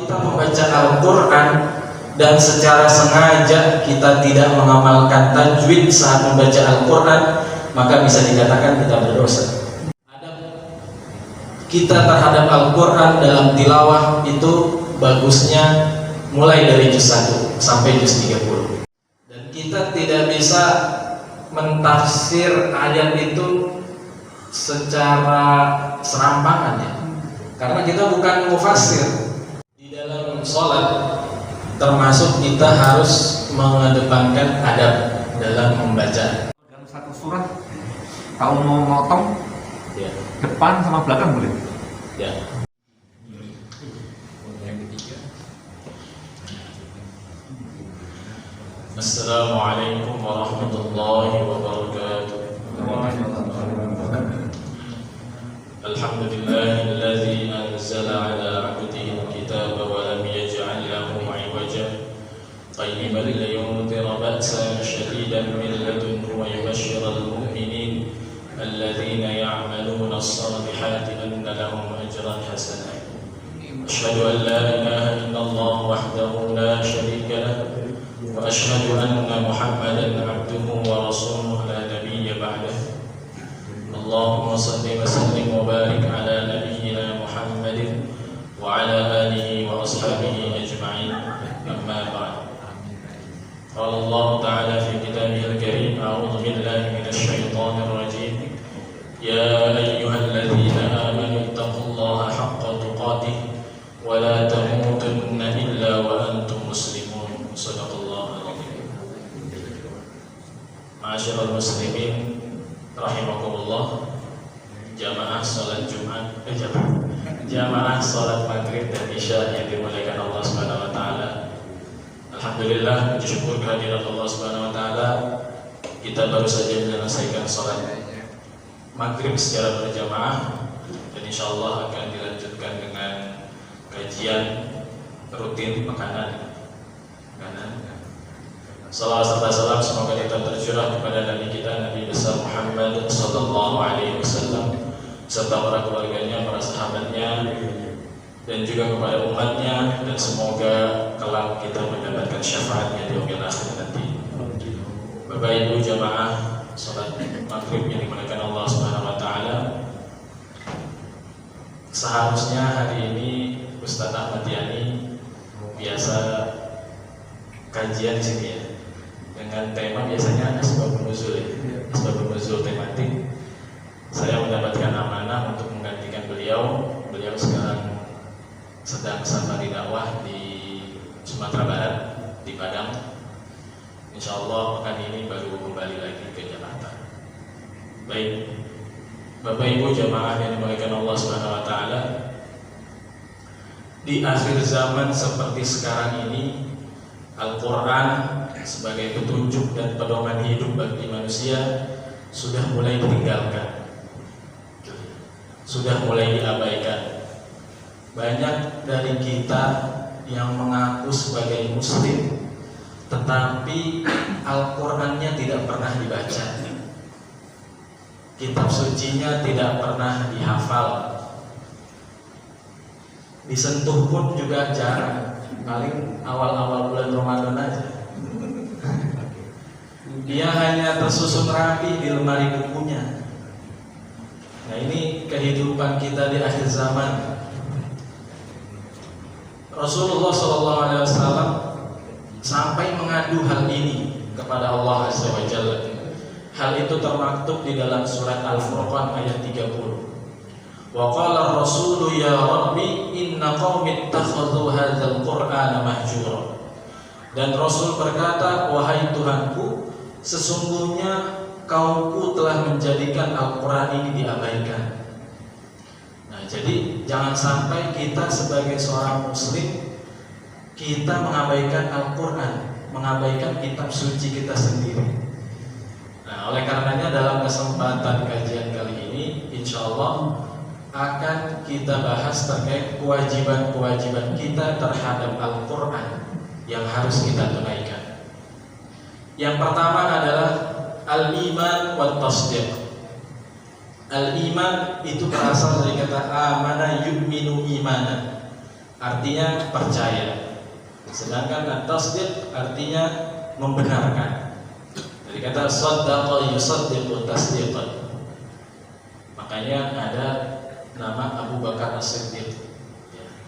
kita membaca Al-Quran dan secara sengaja kita tidak mengamalkan tajwid saat membaca Al-Quran, maka bisa dikatakan kita berdosa. Kita terhadap Al-Quran dalam tilawah itu bagusnya mulai dari juz 1 sampai juz 30. Dan kita tidak bisa mentafsir ayat itu secara serampangan ya, karena kita bukan mufassir. Di dalam sholat termasuk kita harus mengedepankan adab dalam membaca. Dalam satu surah, kalau mau motong Ya. depan sama belakang boleh? Ya. Assalamualaikum warahmatullahi wabarakatuh. Alhamdulillahilladzi anzala ala 'abdihi al-kitaba wa lam yaj'al lahu 'iwaja qayyiman liyunzira ba'san shadidan min ladunhu wa yubashshira al-mu'minin alladhina ya'maluna as-salihati anna lahum ajran hasana. Asyhadu an la ilaha illallah wahdahu la syarika lahu wa asyhadu anna Muhammadan 'abduhu wa rasuluhu la nabiyya ba'dahu. Allahumma salli wa sallim wa barik ala nabiyyina Muhammadin wa ala alihi wa ashabihi ajma'in. Amma ba'd. Qala Allah ta'ala fi kitabihil karim, a'udzu billahi minasy syaithanir rajim. Ya ayyuhalladzina amanu taqullaha haqqa tuqatih wa la tamutunna illa wa antum muslimun. Shadaqallahul azim. Ma'asyiral muslimin rahimakumullah, jamaah salat Jumat, jamaah salat Maghrib dan Isya yang dimuliakan Allah Subhanahu wa taala. Alhamdulillah, puji syukur kehadirat Allah Subhanahu wa taala, kita baru saja menyelesaikan salat Maghrib secara berjamaah, dan insyaallah akan dilanjutkan dengan kajian rutin makanan. Salawat serta salam semoga kita tercurah kepada Nabi kita, Nabi besar Muhammad sallallahu alaihi wasallam, serta para keluarganya, para sahabatnya, dan juga kepada umatnya, dan semoga kelak kita mendapatkan syafaatnya di yaumil akhir nanti. Bapak Ibu jamaah salat Maghrib yang dimuliakan Allah Subhanahu wa taala, seharusnya hari ini Ustaz Ahmad Yani biasa kajian di sini ya, dengan tema biasanya asbabun nuzul ya, asbabun nuzul tematik. Saya mendapatkan amanah untuk menggantikan beliau. Beliau sekarang sedang safari dakwah di Sumatera Barat, di Padang. Insya Allah pekan ini baru kembali lagi ke Jakarta. Baik, Bapak Ibu jamaah yang dimuliakan Allah Subhanahu wa taala, di akhir zaman seperti sekarang ini, Al-Quran sebagai petunjuk dan pedoman hidup bagi manusia sudah mulai ditinggalkan, sudah mulai diabaikan. Banyak dari kita yang mengaku sebagai muslim, tetapi Al-Qurannya tidak pernah dibaca, kitab sucinya tidak pernah dihafal, disentuh pun juga jarang, paling awal-awal bulan Ramadan aja. Dia hanya tersusun rapi di lemari bukunya. Nah, ini kehidupan kita di akhir zaman. Rasulullah SAW sampai mengadu hal ini kepada Allah Azza wa Jalla. Hal itu termaktub di dalam surat Al-Furqan ayat 30. Wa qala ar-rasulu ya rabbi inna qaumi ittakhadhu hadzal qur'ana mahjura. Dan Rasul berkata, wahai Tuhanku, sesungguhnya kaumku telah menjadikan Al-Quran ini diabaikan. Nah, jadi jangan sampai kita sebagai seorang muslim kita mengabaikan Al-Quran, mengabaikan kitab suci kita sendiri. Nah, oleh karenanya dalam kesempatan kajian kali ini, insya Allah akan kita bahas terkait kewajiban-kewajiban kita terhadap Al-Quran yang harus kita tunaikan. Yang pertama adalah al-iman wa tasdiq. Al-iman itu berasal dari kata amana yu'minu imana. artinya percaya. Sedangkan at-tasdiq artinya membenarkan. Dari kata saddaqa yusaddiqu tasdiqan. Makanya ada nama Abu Bakar As-Siddiq.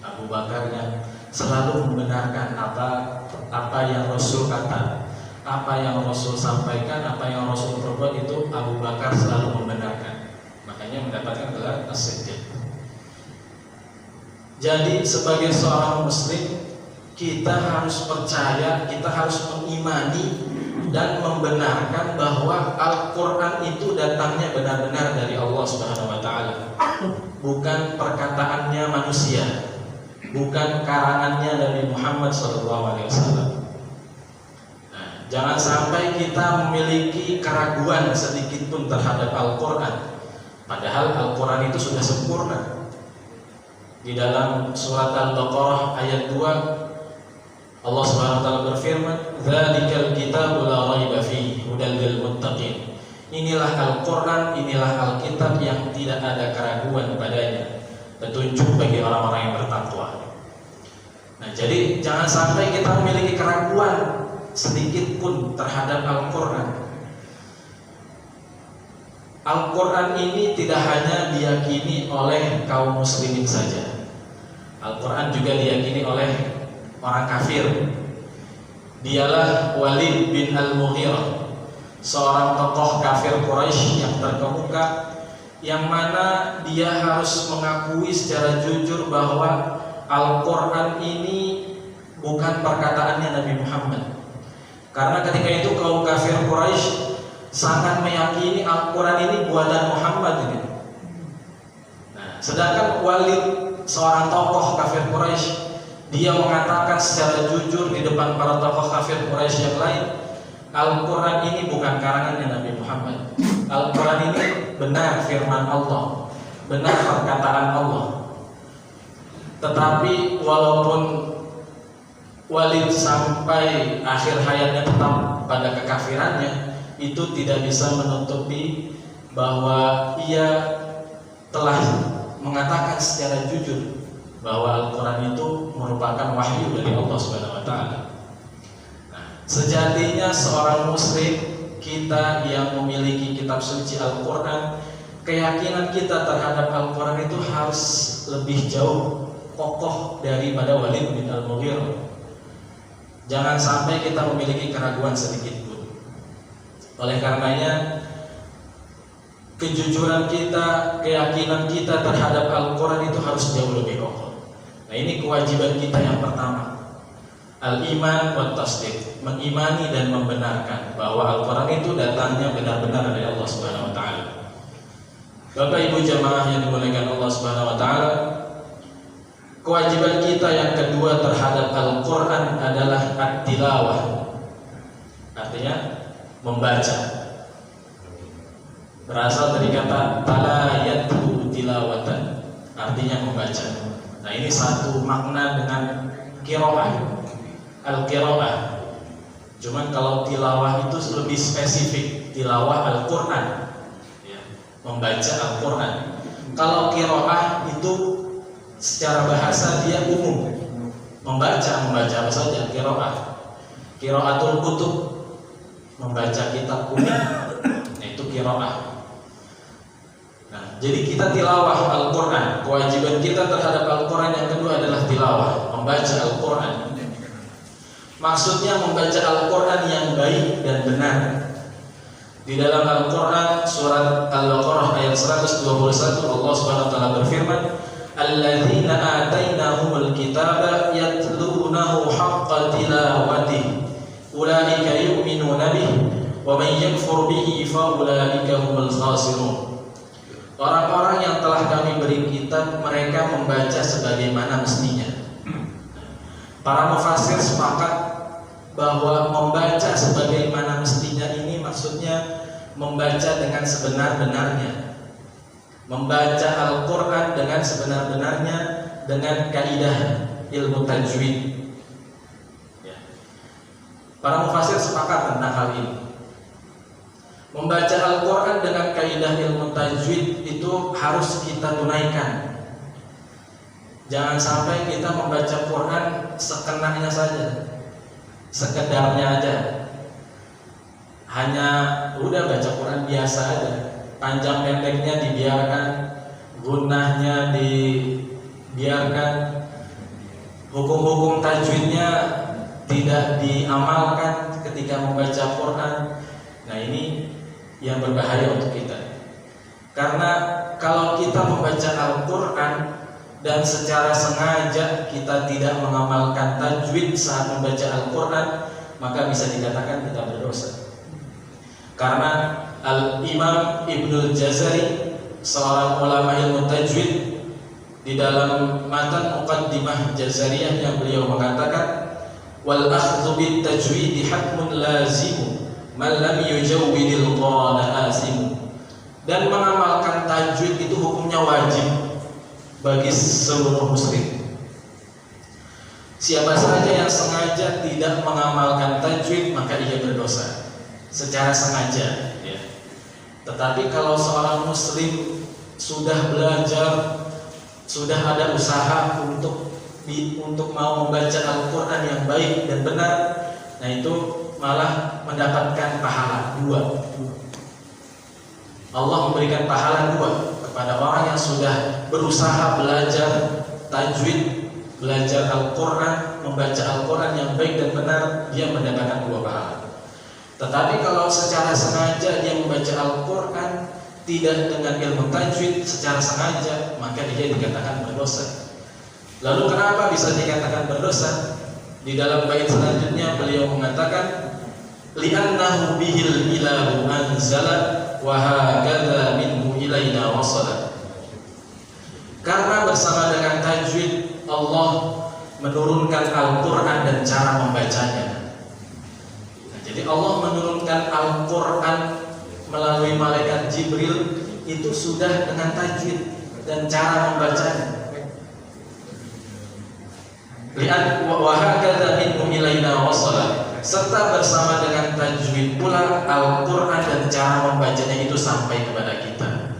Abu Bakar yang selalu membenarkan apa yang Rasul kata, apa yang Rasul sampaikan, apa yang Rasul perbuat, itu Abu Bakar selalu membenarkan. Makanya mendapatkan gelar As-Siddiq. Jadi sebagai seorang muslim, kita harus percaya, kita harus mengimani dan membenarkan bahwa Al-Quran itu datangnya benar-benar dari Allah Subhanahu wa Ta'ala, bukan perkataannya manusia, bukan karangannya Nabi Muhammad SAW. Nah, jangan sampai kita memiliki keraguan sedikit pun terhadap Al-Quran, padahal Al-Quran itu sudah sempurna. Di dalam surat Al-Baqarah ayat 2, Allah Subhanahu wa taala berfirman, "Dzalikal kitabu la raiba fihi hudal lil muttaqin." Inilah Al-Qur'an, inilah Alkitab yang tidak ada keraguan padanya, petunjuk bagi orang-orang yang bertakwa. Nah, jadi jangan sampai kita memiliki keraguan sedikit pun terhadap Al-Qur'an. Al-Qur'an ini tidak hanya diyakini oleh kaum muslimin saja. Al-Qur'an juga diyakini oleh orang kafir. Dialah Walid bin Al-Mughirah, seorang tokoh kafir Quraisy yang terkemuka, yang mana dia harus mengakui secara jujur bahwa Al-Quran ini bukan perkataannya Nabi Muhammad. Karena ketika itu kaum kafir Quraisy sangat meyakini Al-Quran ini buatan Muhammad ini. Nah, sedangkan Walid, seorang tokoh kafir Quraisy, dia mengatakan secara jujur di depan para tokoh kafir Quraisy yang lain, Al-Quran ini bukan karangannya Nabi Muhammad. Al-Quran ini benar firman Allah, benar perkataan Allah. Tetapi walaupun Walid sampai akhir hayatnya tetap pada kekafirannya, itu tidak bisa menutupi bahwa ia telah mengatakan secara jujur bahwa Al-Quran itu merupakan wahyu dari Allah Subhanahu wa Ta'ala. Nah, sejatinya seorang muslim, kita yang memiliki kitab suci Al-Quran, keyakinan kita terhadap Al-Quran itu harus lebih jauh kokoh daripada Walid bin Al-Mughirah. Jangan sampai kita memiliki keraguan sedikit pun. Oleh karenanya, kejujuran kita, keyakinan kita terhadap Al-Quran itu harus jauh lebih kokoh. Nah, ini kewajiban kita yang pertama, al-iman wa tasdiq, mengimani dan membenarkan bahwa Al-Quran itu datangnya benar-benar dari Allah Subhanahu wa Ta'ala. Bapak Ibu jamaah yang dimuliakan Allah Subhanahu wa Ta'ala, kewajiban kita yang kedua terhadap Al-Quran adalah at-tilawah, artinya membaca. Berasal dari kata tala yatlu tilawatan, artinya membaca. Nah, ini satu makna dengan qiraah, al-qiraah. Cuman kalau tilawah itu lebih spesifik, tilawah Al-Quran, ya, membaca Al-Quran. Kalau qiraah itu secara bahasa dia umum, membaca apa saja. Qiraatul kutub, membaca kitab umum, nah, itu qiraah. Nah, jadi kita tilawah Al-Quran. Kewajiban kita terhadap Al-Quran yang kedua adalah tilawah, membaca Al-Quran. Maksudnya membaca Al-Quran yang baik dan benar. Di dalam Al-Quran surat Al-Baqarah ayat 121, Allah Subhanahu wa taala berfirman, "Alladzina atainahumul kitaba yatlunahu haqqa tilawatihi, ulaika yu'minuna bihi, wa man yakfur bihi fa ulaika humul khasirun." Orang-orang yang telah kami beri kitab, mereka membaca sebagaimana mestinya. Para mufassir sepakat bahwa membaca sebagaimana mestinya ini maksudnya membaca dengan sebenar-benarnya, membaca Al-Quran dengan sebenar-benarnya, dengan kaidah ilmu tajwid. Para mufassir sepakat tentang hal ini. Membaca Al-Quran dengan kaidah ilmu tajwid itu harus kita tunaikan. Jangan sampai kita membaca Quran sekenanya saja, sekedarnya aja. Hanya udah baca Quran biasa aja, panjang pendeknya dibiarkan, gunahnya dibiarkan, hukum-hukum tajwidnya tidak diamalkan ketika membaca Quran. Nah, ini yang berbahaya untuk kita. Karena kalau kita membaca Al-Quran dan secara sengaja kita tidak mengamalkan tajwid saat membaca Al-Quran, maka bisa dikatakan kita berdosa. Karena Al-Imam Ibnul Jazari, seorang ulama ilmu tajwid, di dalam matan Muqaddimah Jazariyah yang beliau mengatakan, wal akhdhu bit tajwid hatmun lazim man lam yujawwidil qala asim. Dan mengamalkan tajwid itu hukumnya wajib bagi seluruh muslim. Siapa saja yang sengaja tidak mengamalkan tajwid, maka ia berdosa secara sengaja, ya. Tetapi kalau seorang muslim sudah belajar, sudah ada usaha untuk mau membaca Al-Quran yang baik dan benar, nah itu malah mendapatkan pahala dua. Allah memberikan pahala dua kepada orang yang sudah berusaha belajar tajwid, belajar Al-Quran, membaca Al-Quran yang baik dan benar, dia mendapatkan dua pahala. Tetapi kalau secara sengaja dia membaca Al-Quran tidak dengan ilmu tajwid secara sengaja, maka dia dikatakan berdosa. Lalu kenapa bisa dikatakan berdosa? Di dalam bait selanjutnya beliau mengatakan, li'annahu bihil ilahu anzala wa hakadha minhu ilaina wasala. Karena bersama dengan tajwid Allah menurunkan Al-Quran dan cara membacanya. Jadi Allah menurunkan Al-Quran melalui malaikat Jibril itu sudah dengan tajwid dan cara membacanya. Lihat wahakadha minhu ilaina wasala, serta bersama dengan tajwid pula Al-Quran dan cara membacanya itu sampai kepada kita.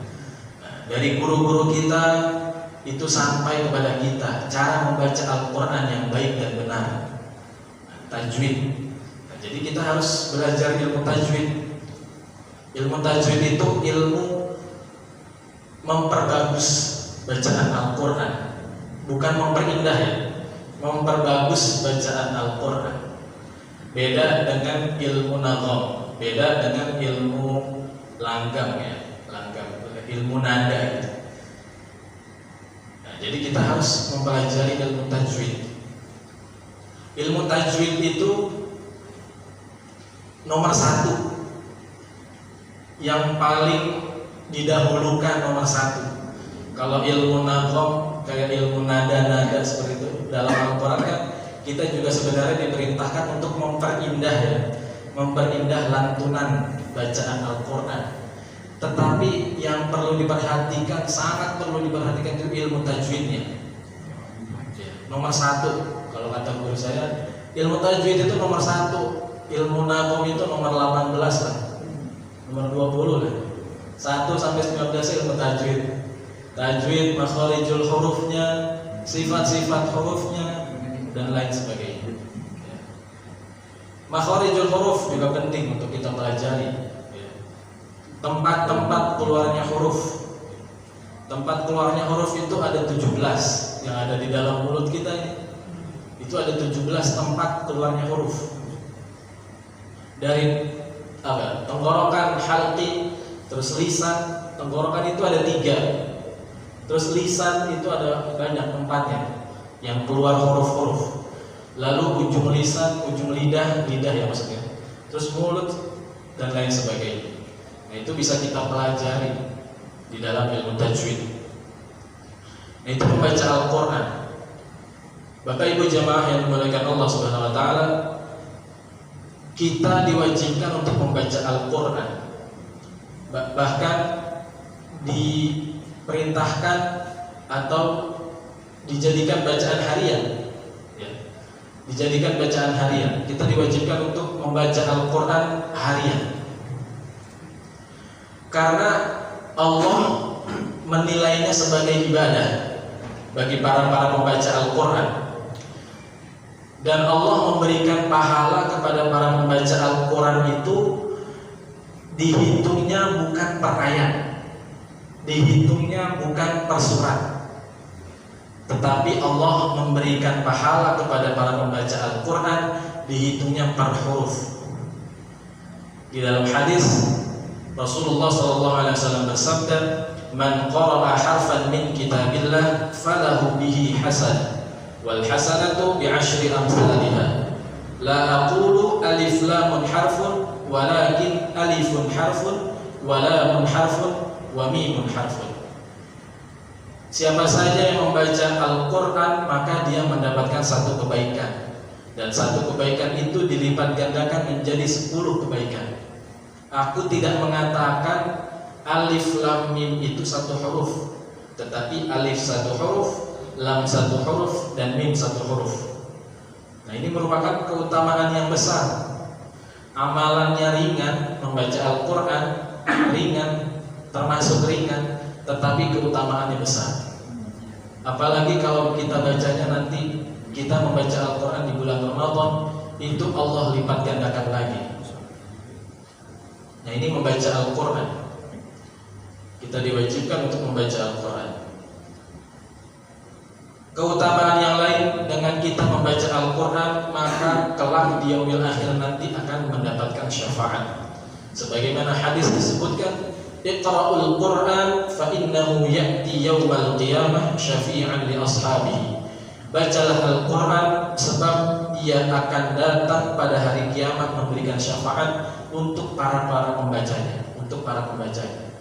Nah, dari guru-guru kita itu sampai kepada kita cara membaca Al-Quran yang baik dan benar, tajwid. Jadi kita harus belajar ilmu tajwid. Ilmu tajwid itu ilmu memperbagus bacaan Al-Quran, bukan memperindah, ya. Memperbagus bacaan Al-Quran. Beda dengan ilmu nazam, beda dengan ilmu langgam, ya. Ilmu nada gitu. Nah, jadi kita harus mempelajari ilmu tajwid. Ilmu tajwid itu nomor satu, yang paling didahulukan nomor satu. Kalau ilmu nazam kayak ilmu nada-nada seperti itu dalam Al-Quran kan kita juga sebenarnya diperintahkan untuk memperindah, ya, memperindah lantunan bacaan Al-Quran. Tetapi yang perlu diperhatikan, sangat perlu diperhatikan itu ilmu tajwidnya. Nomor satu, kalau kata guru saya, ilmu tajwid itu nomor satu. Ilmu nazam itu nomor 18 lah, nomor 20 lah. 1 sampai 19 ilmu tajwid. Tajwid, makharijul hurufnya, sifat-sifat hurufnya, dan lain sebagainya. Makharijul huruf juga penting untuk kita pelajari. Tempat-tempat keluarnya huruf. Tempat keluarnya huruf itu ada 17 yang ada di dalam mulut kita ini. Itu ada 17 tempat keluarnya huruf. Dari tenggorokan, halqi, terus lisan. Tenggorokan itu ada 3. Terus lisan itu ada banyak tempatnya yang keluar huruf-huruf. Lalu ujung lisan, ujung lidah ya maksudnya. Terus mulut dan lain sebagainya. Nah, itu bisa kita pelajari di dalam ilmu tajwid. Nah, itu membaca Al-Quran. Bapak Ibu jamaah yang dimuliakan Allah Subhanahu wa taala, kita diwajibkan untuk membaca Al-Quran. Bahkan diperintahkan atau dijadikan bacaan harian, ya. Dijadikan bacaan harian. Kita diwajibkan untuk membaca Al-Quran harian. Karena Allah menilainya sebagai ibadah. bagi para pembaca Al-Quran. Dan Allah memberikan pahala kepada para pembaca Al-Quran itu dihitungnya bukan per ayat, dihitungnya bukan per surat, tetapi Allah memberikan pahala kepada para pembaca Al-Quran dihitungnya per huruf. Di dalam hadis Rasulullah SAW bersabda, "Man qara'a harfan min kitabillah falahu bihi hasanah, wal hasanatu bi'ashri amsalihha. La aqulu alif lamun harfun, walakin alifun harfun, wa lamun harfun, wa mimun harfun." Siapa saja yang membaca Al-Quran maka dia mendapatkan satu kebaikan, dan satu kebaikan itu dilipat gandakan menjadi 10 kebaikan. Aku tidak mengatakan alif lam mim itu satu huruf, tetapi alif satu huruf, lam satu huruf, dan mim satu huruf. Nah, ini merupakan keutamaan yang besar. Amalannya ringan, membaca Al-Quran ringan, termasuk ringan, tetapi keutamaannya besar. Apalagi kalau kita bacanya nanti, kita membaca Al-Quran di bulan Ramadan, itu Allah lipat gandakan lagi. Nah, ini membaca Al-Quran, kita diwajibkan untuk membaca Al-Quran. Keutamaan yang lain dengan kita membaca Al-Quran, maka kelak di yaumil akhir nanti akan mendapatkan syafaat. Sebagaimana hadis disebutkan, "Iqra'ul Qur'an fa innahu ya'ti yaumal qiyamah syafi'an li ashabihi." Bacalah Al-Quran sebab ia akan datang pada hari kiamat memberikan syafaat untuk para pembacanya, untuk para pembacanya.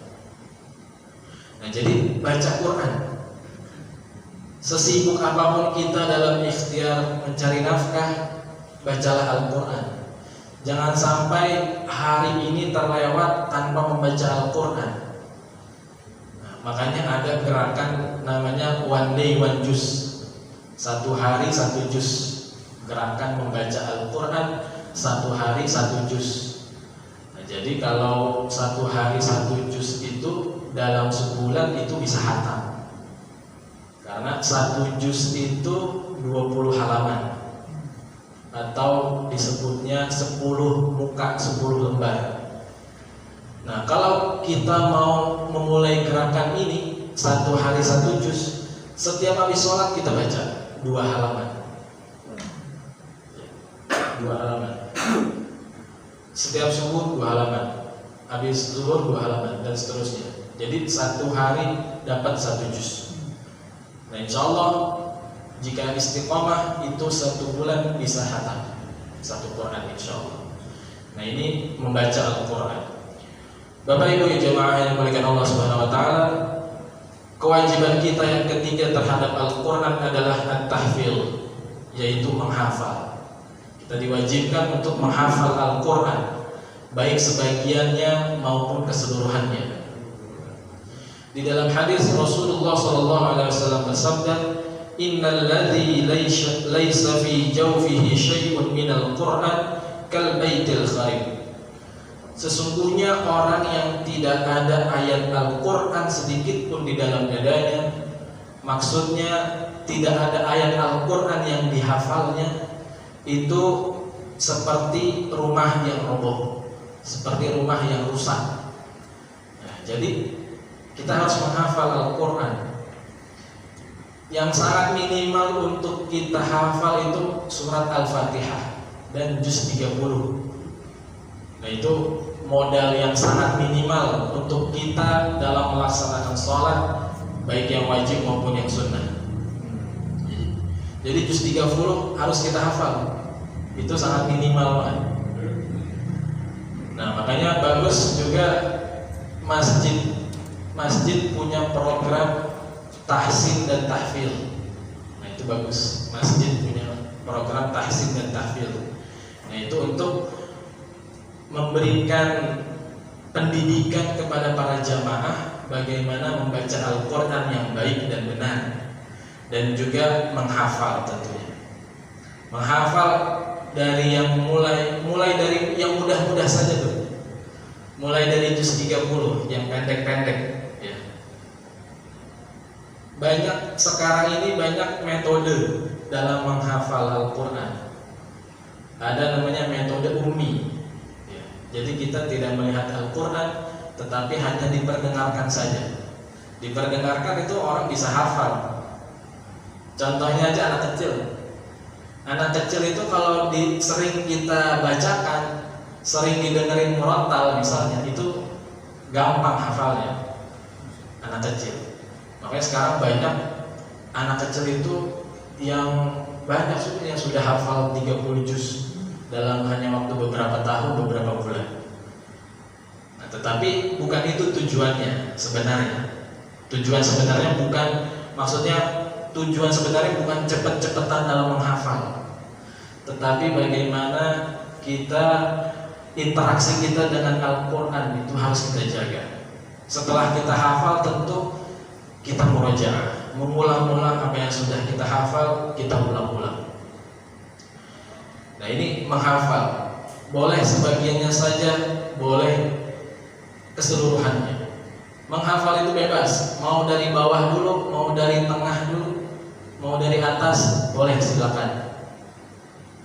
Nah, jadi baca Quran. Sesibuk apapun kita dalam ikhtiar mencari nafkah, bacalah Al-Quran. Jangan sampai hari ini terlewat tanpa membaca Al-Quran. Nah, makanya ada gerakan namanya one day one juz, 1 hari 1 juz. Gerakan membaca Al-Quran 1 hari 1 juz. Nah, jadi kalau 1 hari 1 juz itu dalam sebulan itu bisa khatam. Karena 1 juz itu 20 halaman, atau disebutnya 10 muka 10 lembar. Nah, kalau kita mau memulai gerakan ini 1 hari 1 juz, setiap habis sholat kita baca 2 halaman. 2 halaman. Setiap subuh 2 halaman, habis zuhur 2 halaman, dan seterusnya. Jadi 1 hari dapat 1 juz. Nah, insya Allah jika istiqomah itu 1 bulan bisa khatam 1 Quran, insya Allah. Nah, ini membaca Al-Quran. Bapak Ibu jemaah yang dimuliakan Allah Subhanahu Wa Taala, kewajiban kita yang ketiga terhadap Al-Quran adalah at-tahfil, yaitu menghafal. Kita diwajibkan untuk menghafal Al-Quran, baik sebagiannya maupun keseluruhannya. Di dalam hadis Rasulullah SAW bersabda, "Innal ladzi laisa fi jawfihi syai'un minal Qur'an kal baitil kharib." Sesungguhnya orang yang tidak ada ayat Al-Quran sedikit pun di dalam dadanya, maksudnya tidak ada ayat Al-Quran yang dihafalnya, itu seperti rumah yang roboh, seperti rumah yang rusak. Nah, jadi kita harus menghafal Al-Quran. Yang sangat minimal untuk kita hafal itu surat Al-Fatihah dan juz 30. Nah, itu modal yang sangat minimal untuk kita dalam melaksanakan sholat, baik yang wajib maupun yang sunnah. Jadi juz 30 harus kita hafal. Itu sangat minimal, Pak. Nah, makanya bagus juga masjid punya program tahsin dan tahfil. Nah, itu bagus. Masjid punya program tahsin dan tahfil. Nah, itu untuk memberikan pendidikan kepada para jamaah bagaimana membaca Al-Quran yang baik dan benar, dan juga menghafal tentunya. Menghafal dari yang mulai dari yang mudah-mudah saja tuh. Mulai dari juz 30 yang pendek-pendek ya. banyak sekarang ini banyak metode dalam menghafal Al-Quran. Ada namanya metode ummi. Ya, jadi kita tidak melihat Al-Quran, tetapi hanya diperdengarkan saja. Diperdengarkan itu orang bisa hafal. Contohnya aja anak kecil. Anak kecil itu kalau sering kita bacakan, sering didengerin murattal misalnya, itu gampang hafalnya anak kecil. Makanya sekarang banyak anak kecil itu yang banyak yang sudah hafal 30 juz dalam hanya waktu beberapa tahun, beberapa bulan. Nah, tetapi bukan itu tujuannya sebenarnya. Tujuan sebenarnya bukan, maksudnya tujuan sebenarnya bukan cepet-cepetan dalam menghafal, tetapi bagaimana kita, interaksi kita dengan Al-Quran itu harus kita jaga. Setelah kita hafal tentu kita murojaah, mengulang-ulang apa yang sudah kita hafal, kita ulang-ulang. Nah, ini menghafal, boleh sebagiannya saja, boleh keseluruhannya. Menghafal itu bebas, mau dari bawah dulu, mau dari tengah dulu, mau dari atas, boleh silakan.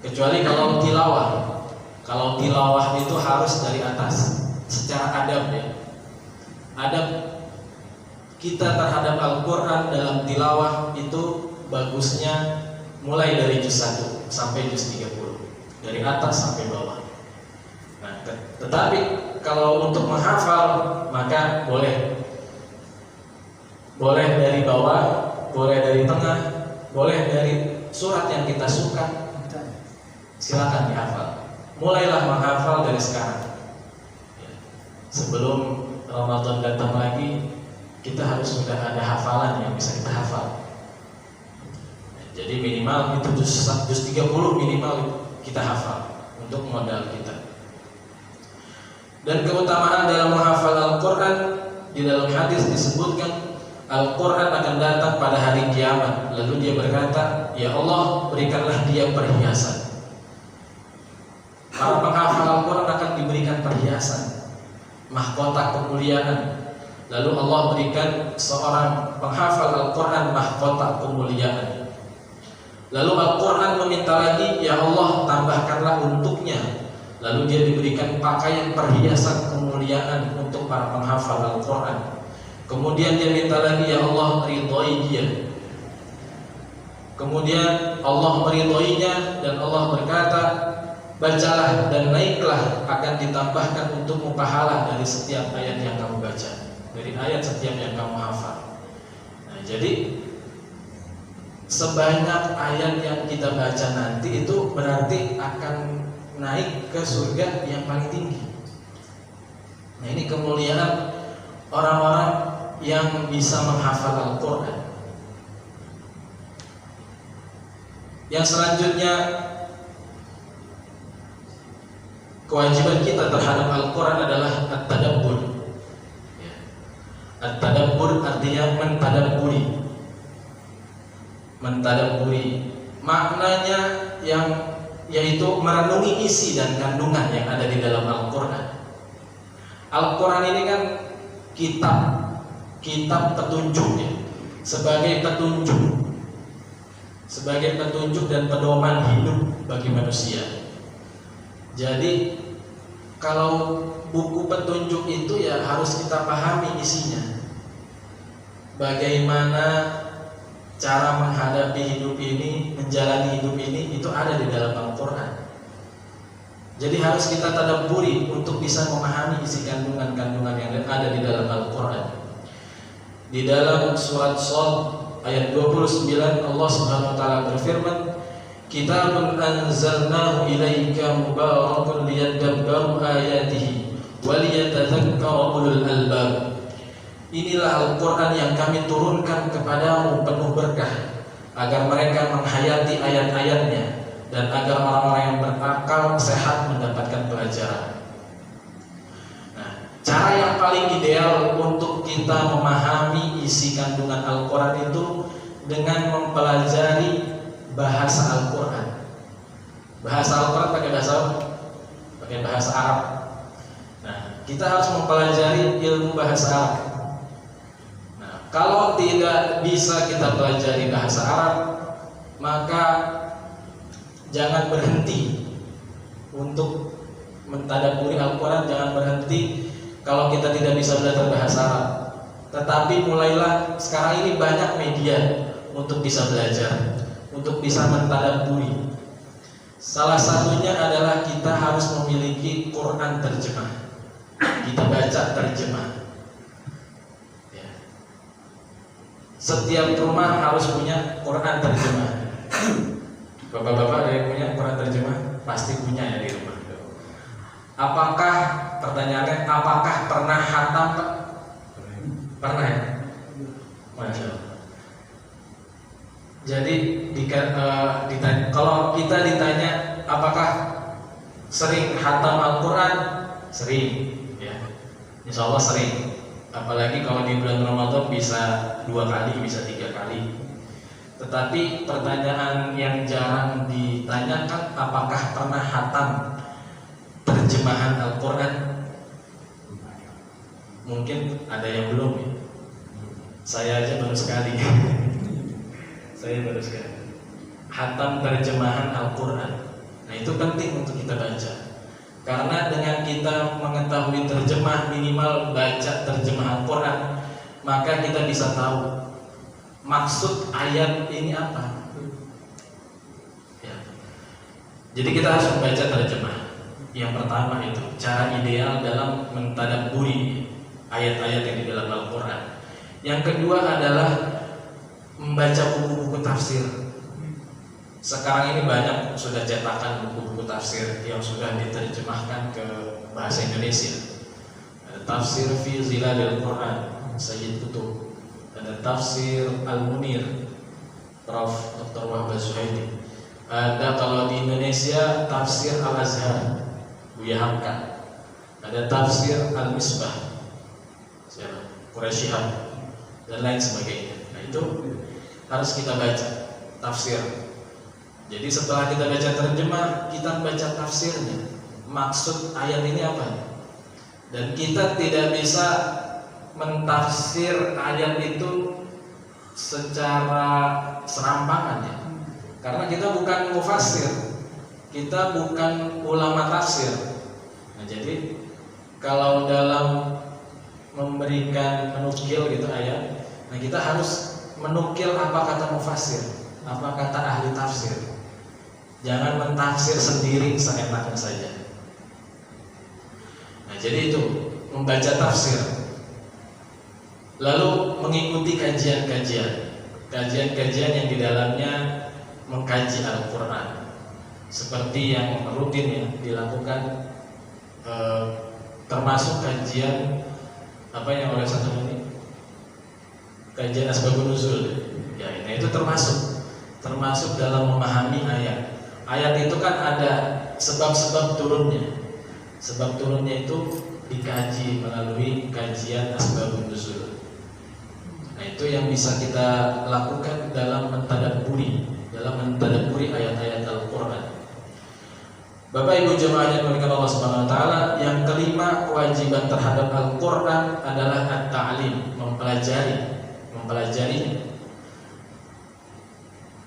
Kecuali kalau tilawah. Kalau tilawah itu harus dari atas, secara adab ya. Adab kita terhadap Al-Quran dalam tilawah itu bagusnya mulai dari juz 1 sampai juz 30, dari atas sampai bawah. Nah, tetapi kalau untuk menghafal maka boleh dari bawah, boleh dari tengah, boleh dari surat yang kita suka, silakan dihafal. Mulailah menghafal dari sekarang. Sebelum Ramadan datang lagi, kita harus sudah ada hafalan yang bisa kita hafal. Jadi minimal itu juz 30 minimal kita hafal untuk modal kita. Dan keutamaan dalam menghafal Al-Quran, di dalam hadis disebutkan Al-Quran akan datang pada hari kiamat. Lalu dia berkata, ya Allah, berikanlah dia perhiasan. Para penghafal Al-Quran akan diberikan perhiasan, mahkota kemuliaan. Lalu Allah berikan seorang penghafal Al-Quran mahkota kemuliaan. Lalu Al-Quran meminta lagi, ya Allah, tambahkanlah untuknya. Lalu dia diberikan pakaian perhiasan kemuliaan untuk para penghafal Al-Quran. Kemudian dia minta lagi, ya Allah, ridhoi dia. Kemudian Allah meridhoinya dan Allah berkata, bacalah dan naiklah, akan ditambahkan untukmu pahala dari setiap ayat yang kamu baca, dari ayat setiap yang kamu hafal. Nah, jadi sebanyak ayat yang kita baca nanti itu berarti akan naik ke surga yang paling tinggi. Nah, ini kemuliaan orang-orang yang bisa menghafal Al-Quran. Yang selanjutnya, kewajiban kita terhadap Al-Quran adalah at-tadabbur. At-tadabbur artinya mentadabburi. Mentadabburi maknanya yang yaitu merenungi isi dan kandungan yang ada di dalam Al-Quran. Al-Quran ini kan kitab petunjuk ya, sebagai petunjuk dan pedoman hidup bagi manusia. Jadi kalau buku petunjuk itu ya harus kita pahami isinya. Bagaimana cara menghadapi hidup ini, menjalani hidup ini, itu ada di dalam Al-Quran. Jadi harus kita tadabburi untuk bisa memahami isi kandungan-kandungan yang ada di dalam Al-Quran. Di dalam surat Shad ayat 29 Allah Subhanahu wa taala berfirman, Kitabun anzalnahu ilaika mubarakun liyadabbaru ayatihi wa liyatadzakkara ulul albab. Inilah Al-Quran yang kami turunkan kepadamu penuh berkah, agar mereka menghayati ayat-ayatnya dan agar orang-orang yang berakal sehat mendapatkan pelajaran. Nah, cara yang paling ideal untuk kita memahami isi kandungan Al-Quran itu dengan mempelajari bahasa Al-Quran. Bahasa Al-Quran pakai bahasa apa? Pakai bahasa Arab. Nah, kita harus mempelajari ilmu bahasa Arab. Kalau tidak bisa kita pelajari bahasa Arab, maka jangan berhenti untuk mentadabburi Al-Quran. Jangan berhenti kalau kita tidak bisa belajar bahasa Arab, tetapi mulailah sekarang ini banyak media untuk bisa belajar, untuk bisa mentadabburi. Salah satunya adalah kita harus memiliki Quran terjemah. Kita baca terjemah. Ya. Setiap rumah harus punya Quran terjemah. Bapak-bapak ada yang punya Quran terjemah? Pasti punya ya di rumah. Apakah, pertanyaannya, apakah pernah khatam, Pak? Pernah ya? Masya Allah. Jadi ditanya, kalau kita ditanya apakah sering khatam Al-Quran, sering ya, insya Allah sering. Apalagi kalau di bulan Ramadan bisa 2 kali, bisa 3 kali. Tetapi pertanyaan yang jarang ditanyakan, apakah pernah khatam terjemahan Al-Quran? Mungkin ada yang belum ya. Saya aja baru sekali. Saya baru sekali khatam terjemahan Al-Quran. Nah, itu penting untuk kita baca, karena dengan kita mengetahui terjemah, minimal baca terjemah Al-Quran, maka kita bisa tahu maksud ayat ini apa ya. Jadi kita harus membaca terjemah. Yang pertama itu cara ideal dalam mentadabburi ayat-ayat yang di dalam Al-Quran. Yang kedua adalah membaca buku-buku tafsir. Sekarang ini banyak sudah cetakan buku-buku tafsir yang sudah diterjemahkan ke bahasa Indonesia. Ada tafsir fi zilalil Quran, Sayyid Qutb. Ada tafsir Al-Munir, Prof. Dr. Wahbah Zuhaidi. Ada kalau di Indonesia tafsir Al-Azhar, Buya Hamka. Ada tafsir Al-Misbah, Quraisy Shihab, dan lain sebagainya. Nah, itu harus kita baca tafsir. Jadi setelah kita baca terjemah, kita baca tafsirnya. Maksud ayat ini apa? Dan kita tidak bisa mentafsir ayat itu secara serampangan ya. Karena kita bukan mufassir, kita bukan ulama tafsir. Nah, jadi kalau dalam memberikan menukil gitu ayat, nah kita harus menukil apa kata mufassir, apa kata ahli tafsir. Jangan mentafsir sendiri seenaknya saja. Nah, jadi itu membaca tafsir, lalu mengikuti kajian-kajian yang di dalamnya mengkaji Al-Quran, seperti yang rutin ya dilakukan, termasuk kajian apa yang oleh satu ini, kajian asbabun nuzul ya. Nah, itu termasuk dalam memahami ayat. Ayat itu kan ada sebab-sebab turunnya. Sebab turunnya itu dikaji melalui kajian asbabun nuzul. Nah, itu yang bisa kita lakukan dalam mentadabburi ayat-ayat Al-Quran. Bapak Ibu jemaah yang dimuliakan Allah Subhanahu wa taala, yang kelima kewajiban terhadap Al-Quran adalah at-ta'lim, mempelajarinya.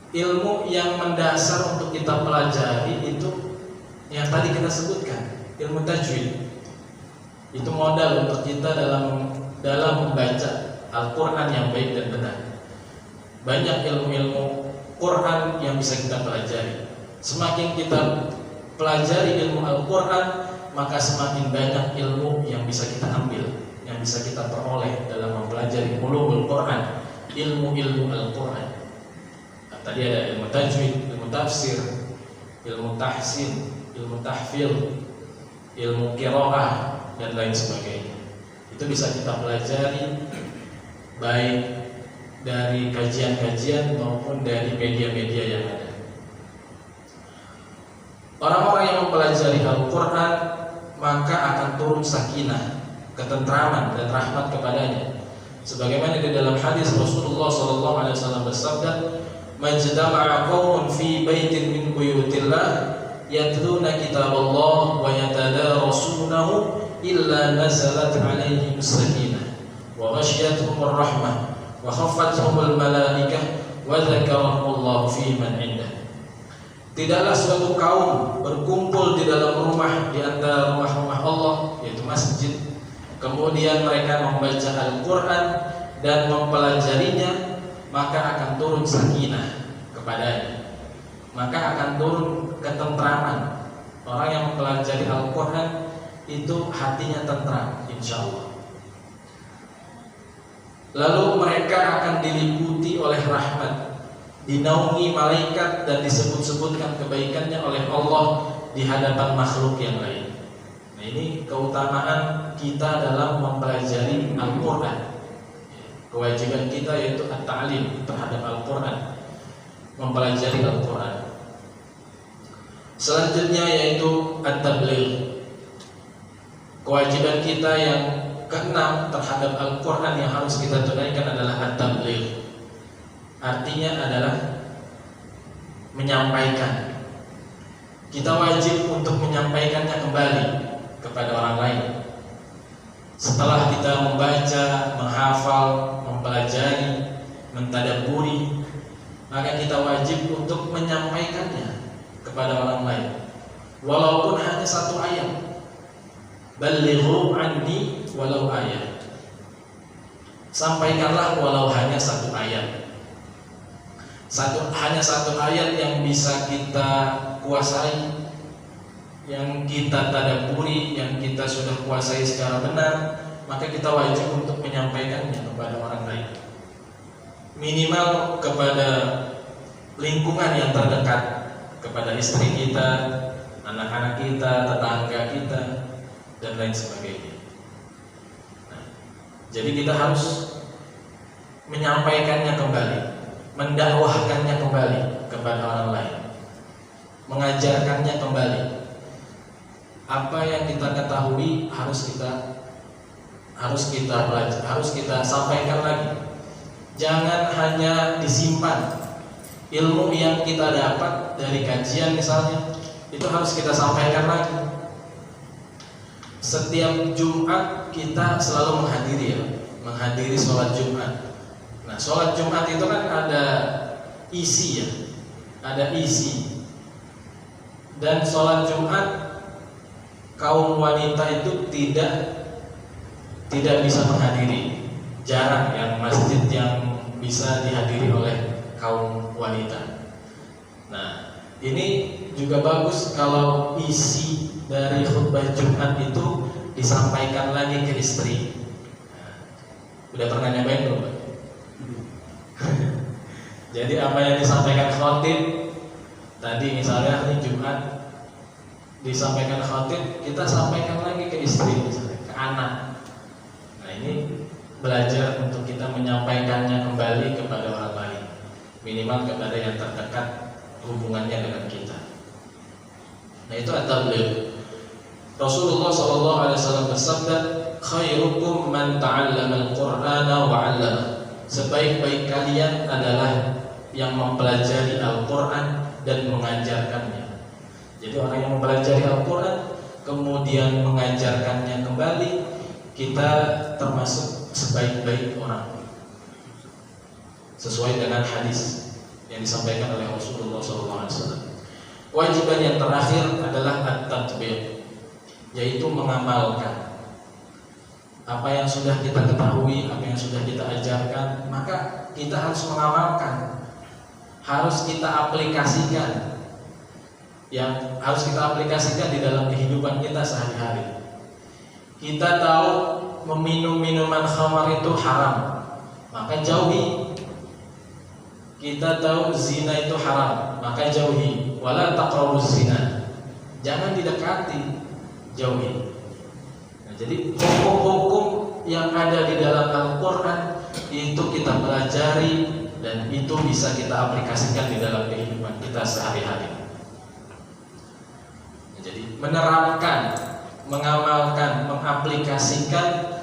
Ilmu yang mendasar untuk kita pelajari itu yang tadi kita sebutkan, ilmu tajwid. Itu modal untuk kita dalam membaca Al-Quran yang baik dan benar. Banyak ilmu-ilmu Quran yang bisa kita pelajari. Semakin kita pelajari ilmu Al-Quran, maka semakin banyak ilmu yang bisa kita ambil, yang bisa kita peroleh dalam mempelajari ulumul Quran, ilmu-ilmu Al-Quran. Nah, tadi ada ilmu tajwid, ilmu tafsir, ilmu tahsin, ilmu tahfil, ilmu qiraah, dan lain sebagainya. Itu bisa kita pelajari baik dari kajian-kajian maupun dari media-media yang ada. Orang-orang yang mempelajari Al-Quran maka akan turun sakinah, ketentraman dan rahmat kepadanya. Sebagaimana di dalam hadis Rasulullah SAW bersabda, "Majtama'a qaumun fi baitin min buyutillah yatluna kitaballah wa yatadarasunahu illa nazalat 'alaihim sakinah wa ghasyiyatuhum rahmah wa khaffathumul malaikah wa dzakarahumullahu fi man indah. Tidaklah suatu kaum berkumpul di dalam rumah di antara rumah-rumah Allah, yaitu masjid, kemudian mereka membaca Al-Quran dan mempelajarinya, maka akan turun sakinah kepadanya, maka akan turun ketentraman. Orang yang mempelajari Al-Quran itu hatinya tentram, insya Allah. Lalu mereka akan diliputi oleh rahmat, dinaungi malaikat, dan disebut-sebutkan kebaikannya oleh Allah di hadapan makhluk yang lain. Nah, ini keutamaan kita dalam mempelajari Al-Quran. Kewajiban kita yaitu at-ta'lim terhadap Al-Quran, mempelajari Al-Quran. Selanjutnya yaitu at-tabligh. Kewajiban kita yang keenam terhadap Al-Quran yang harus kita tunaikan adalah at-tabligh. Artinya adalah menyampaikan. Kita wajib untuk menyampaikannya kembali kepada orang lain. Setelah kita membaca, menghafal, mempelajari, mentadabburi, maka kita wajib untuk menyampaikannya kepada orang lain, walaupun hanya satu ayat. Ballighu anni walau ayat. Sampaikanlah walau hanya satu ayat. Hanya satu ayat yang bisa kita kuasai, yang kita tadabburi, yang kita sudah kuasai secara benar, maka kita wajib untuk menyampaikannya kepada orang lain. Minimal kepada lingkungan yang terdekat, kepada istri kita, anak-anak kita, tetangga kita, dan lain sebagainya. Nah, jadi kita harus menyampaikannya kembali, mendakwahkannya kembali kepada orang lain, mengajarkannya kembali. Apa yang kita ketahui harus kita sampaikan lagi. Jangan hanya disimpan. Ilmu yang kita dapat dari kajian misalnya, itu harus kita sampaikan lagi. Setiap Jumat kita selalu menghadiri sholat Jumat. Nah, sholat Jumat itu kan ada isi ya, ada isi. Dan sholat Jumat kaum wanita itu tidak bisa menghadiri. Jarang yang masjid yang bisa dihadiri oleh kaum wanita. Nah, ini juga bagus kalau isi dari khutbah Jumat itu disampaikan lagi ke istri. Nah, udah pernah nyobain belum? Jadi apa yang disampaikan khotib tadi, misalnya hari Jumat disampaikan khotib, kita sampaikan lagi ke istri, misalnya ke anak. Nah, ini belajar untuk kita menyampaikannya kembali kepada orang lain, minimal kepada yang terdekat hubungannya dengan kita. Nah, itu at-tabligh. Rasulullah SAW bersabda, khairukum man ta'allama al-Qur'ana wa 'allama. Sebaik-baik kalian adalah yang mempelajari Al-Quran dan mengajarkannya. Jadi orang yang mempelajari Al-Quran kemudian mengajarkannya kembali, kita termasuk sebaik-baik orang, sesuai dengan hadis yang disampaikan oleh Rasulullah SAW. Kewajiban yang terakhir adalah at-tatbiq, yaitu mengamalkan apa yang sudah kita ketahui, apa yang sudah kita ajarkan, maka kita harus mengamalkan, harus kita aplikasikan, yang harus kita aplikasikan di dalam kehidupan kita sehari-hari. Kita tahu meminum minuman khamar itu haram, maka jauhi. Kita tahu zina itu haram, maka jauhi. Wala taqrabuz zina, jangan didekati, jauhi. Nah, jadi hukum-hukum yang ada di dalam Al-Quran itu kita pelajari dan itu bisa kita aplikasikan di dalam kehidupan kita sehari-hari. Nah, jadi menerapkan, mengamalkan, mengaplikasikan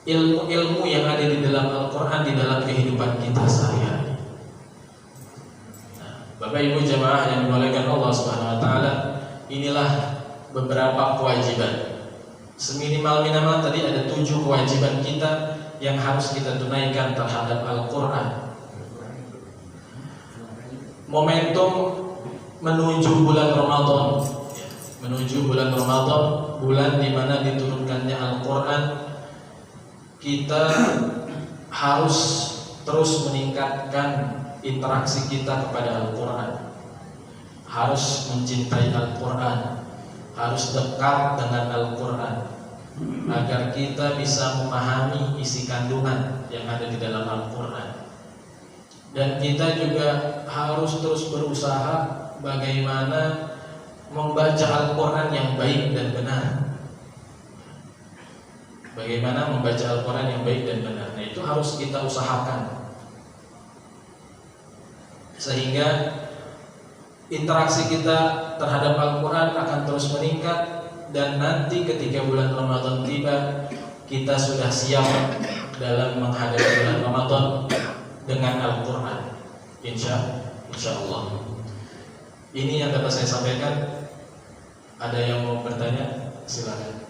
ilmu-ilmu yang ada di dalam Al-Quran di dalam kehidupan kita sehari-hari. Nah, Bapak Ibu jemaah yang dimuliakan Allah Subhanahu wa taala, inilah beberapa kewajiban. Seminimal-minimal tadi ada 7 kewajiban kita yang harus kita tunaikan terhadap Al-Quran. Momentum menuju bulan Ramadan, bulan di mana diturunkannya Al-Quran, kita harus terus meningkatkan interaksi kita kepada Al-Quran, harus mencintai Al-Quran, harus dekat dengan Al-Quran, agar kita bisa memahami isi kandungan yang ada di dalam Al-Quran. Dan kita juga harus terus berusaha bagaimana membaca Al-Quran yang baik dan benar. Bagaimana membaca Al-Quran yang baik dan benar. Nah, itu harus kita usahakan, sehingga interaksi kita terhadap Al-Quran akan terus meningkat. Dan nanti ketika bulan Ramadan tiba, kita sudah siap dalam menghadapi bulan Ramadan dengan Al-Quran, insya Allah. Ini yang dapat saya sampaikan. Ada yang mau bertanya? Silakan.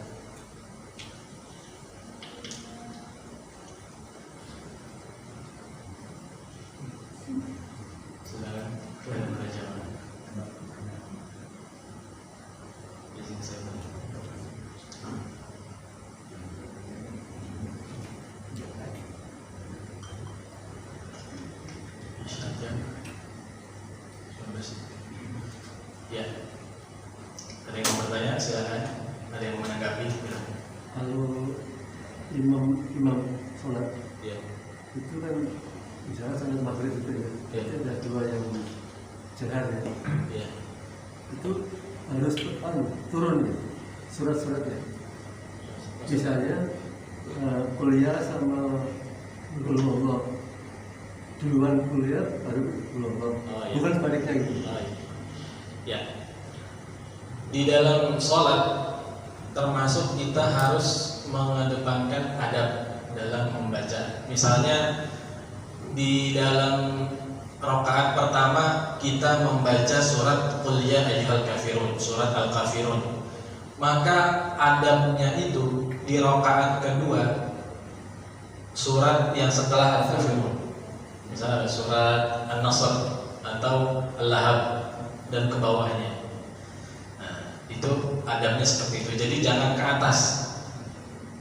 Silakan. Izin saya. Ya, ada yang mau bertanya? Silakan. Ada yang mau menanggapi? Kalau imam sholat, Ya. itu kan misalnya sholat maghrib itu ya, Ya. itu ada dua yang jahar ya, Ya. itu harus turun ya, surat-suratnya. Misalnya kuliah sama kulullah, duluan kuliah baru kulullah, Oh, iya. bukan sebaliknya gitu. Ya, di dalam sholat termasuk kita harus mengedepankan adab dalam membaca. Misalnya di dalam rakaat pertama kita membaca surat Qul ya ayyuhal kafirun, surat Al-Kafirun. Maka adabnya itu di rakaat kedua surat yang setelah Al-Kafirun. Misalnya surat An-Nasr atau Al-Lahab dan ke bawahnya. Nah, itu adabnya seperti itu. Jadi jangan ke atas.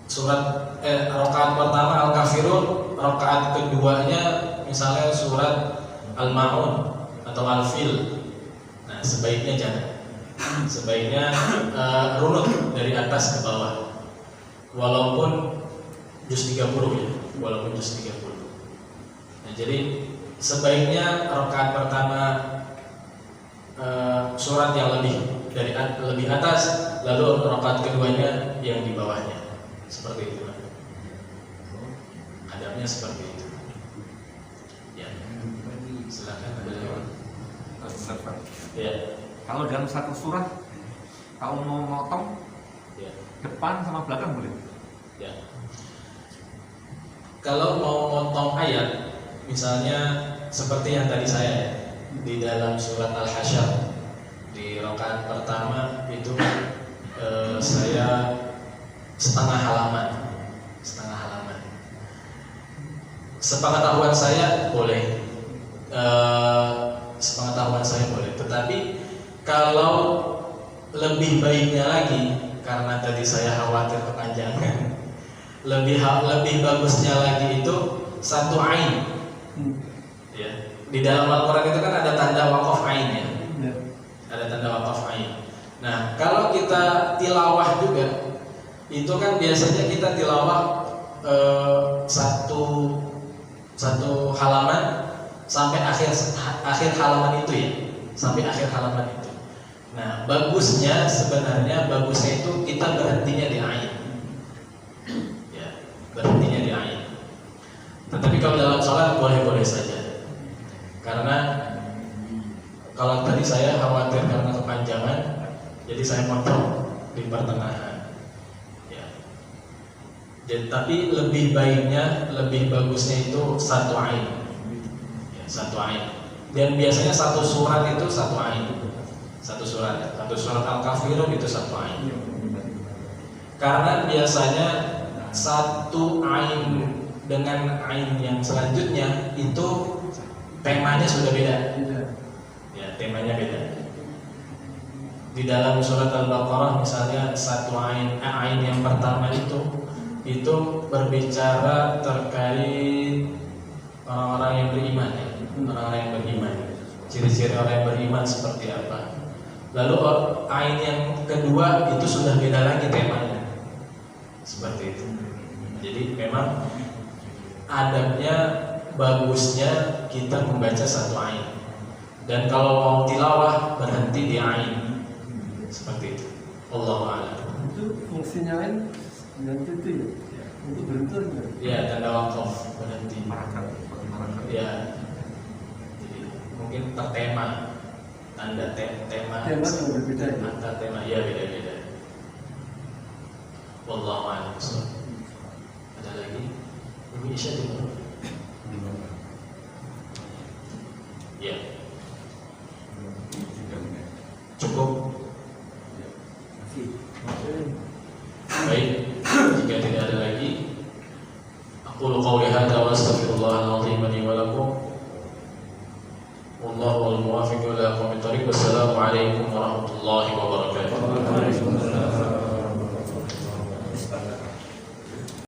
Rakaat pertama Al-Kafirun, rakaat keduanya misalnya surat Al-Maun atau Al-Fil. Nah, sebaiknya jangan. Sebaiknya runut dari atas ke bawah. Walaupun juz 30 ya, walaupun juz 30. Nah, jadi sebaiknya rakaat pertama surat yang lebih atas, lalu rakaat keduanya yang di bawahnya, seperti itu. Adabnya seperti itu. Ya, silakan ada yang. Ya, Kalau dalam satu surat, kalau mau motong ya, depan sama belakang boleh? ya. Kalau mau motong ayat, misalnya seperti yang tadi saya di dalam surat Al-Hasyr di rakaat pertama itu saya setengah halaman. Sepengetahuan saya boleh, tetapi kalau lebih baiknya lagi, karena tadi saya khawatir kepanjangan, lebih bagusnya lagi itu satu ain. Ya. Di dalam Al-Quran itu kan ada tanda waqaf ain ya. Ada tanda waqaf ain. Nah, kalau kita tilawah juga, itu kan biasanya kita tilawah satu halaman sampai akhir halaman itu ya, sampai akhir halaman itu. Nah, bagusnya itu kita berhentinya di ain. Ya, berhentinya di ain. Tetapi kalau dalam sholat boleh-boleh saja. Karena kalau tadi saya khawatir karena kepanjangan, jadi saya potong di pertengahan. Ya. Jadi, tapi lebih bagusnya itu satu ain. Ya, satu ain. Dan biasanya satu surat itu satu ain. Satu surat Al-Kafirun itu satu ain. Karena biasanya satu ain dengan ain yang selanjutnya itu temanya sudah beda. Tidak. Ya, temanya beda. Di dalam surat Al-Baqarah misalnya satu ain yang pertama itu berbicara terkait orang-orang yang beriman ya. Orang-orang yang beriman. Ciri-ciri orang yang beriman seperti apa. Lalu ain yang kedua itu sudah beda lagi temanya. Seperti itu. Jadi memang adabnya bagusnya kita membaca satu ain. Dan kalau mau tilawah berhenti di ain. Seperti itu. Allahu a'lam. Itu fungsinya lain yang itu ya. Untuk berhenti enggak? Ya, tanda wakaf berhenti. Marakat. Ya. Jadi mungkin tertema. Tanda tema. Tema juga berbeda ya. Antar tema ya beda-beda. Wallahu a'lam. Ada lagi? Ini Isya di mana? Ya. Cukup. Baik, jika tidak ada lagi, aku qauli hadza wa astaghfirullahal azim li wa lakum. Wallahu al-muwaffiq ila aqwamit thoriq. Wassalamu alaikum warahmatullahi wabarakatuh.